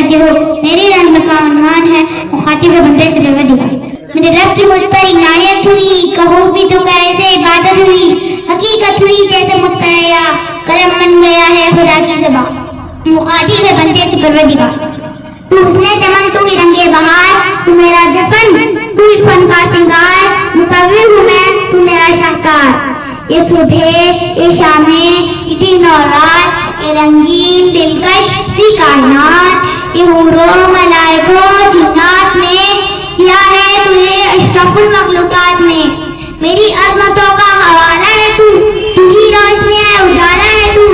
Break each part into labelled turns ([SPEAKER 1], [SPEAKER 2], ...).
[SPEAKER 1] کرتے ہو. میری رنگ کا عنوان ہے مخاطب بندے سے پروردگار. میرے رب کی مجھ پر عنایت ہوئی, کہو بھی تو کیسے عبادت ہوئی, حقیقت ہوئی جیسے مجھ پر آیا, کرم بن گیا ہے خدا کی زبان. مخاطب بندے سے پروردگار. تو حسن چمن, تو ہی رنگے بہار, تو میرا جفن, تو ہی فن کا سنگار, مصور ہوں میں, تو میرا شاہکار. یہ صبح, یہ شامیں, یہ دن اور رات, یہ رنگین دلکش سی کائنات, یہ حور و ملائکوں جنات میں کیا ہے تجھے اشرف المخلوقات میں. میری عظمتوں کا حوالہ ہے تو ہی روشنی ہے, اجالا ہے تو,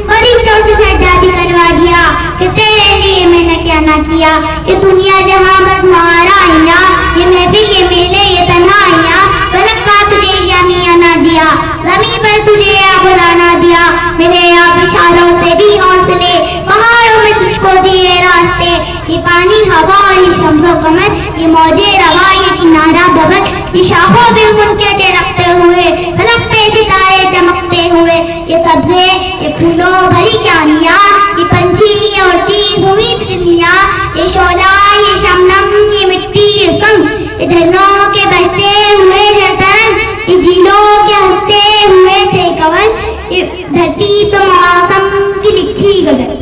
[SPEAKER 1] فرشتوں سے سجدہ بھی کروا دیا کہ تیرے لیے میں نے کیا نہ کیا. یہ دنیا جہاں بس مہارائیاں, یہ محفل, یہ میلے, یہ تنہائیاں, فلک کا تجھے شامیہ نہ دیا, زمین پر تجھے خدا نہ دیا. میرے آپ اشاروں سے بھی حوصلے, پہاڑوں میں تجھ کو دیے راستے. یہ پانی, ہوا اور یہ شمس و قمر, یہ موجے روا, یہ کنارہ ببر, یہ شاخوں پہ منچے رکھتے ہوئے, فلک پہ ستارے چمکتے ہوئے, یہ سبزے, یہ پھولوں بھری کہانیاں, یہ پنچھی, یہ اڑتی ہوئی تتلیاں, یہ شعلہ, یہ شبنم, یہ مٹی, یہ سنگ, یہ جھرنوں کے بجتے ہوئے جھرترن, یہ جھیلوں کے ہنستے ہوئے سے کون, یہ دھرتی پہ موسم کی لکھی غزل.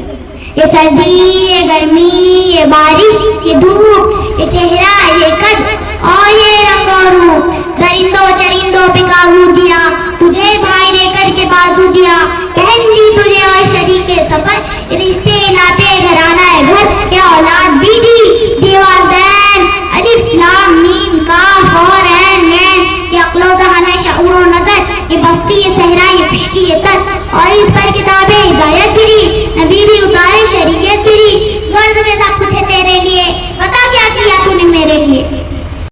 [SPEAKER 1] یہ سردی, یہ گرمی, یہ بارش, یہ دھوپ, یہ چہرہ, یہ قد اور یہ رنگ و روپ, درندوں چرندوں پہ قابو دیا, تجھے بھائی دے کر کے بازو دیا, بہن دی تجھے اور شریک سفر, یہ رشتے ناتے گھرانہ گھر, یہ اولاد بھی دی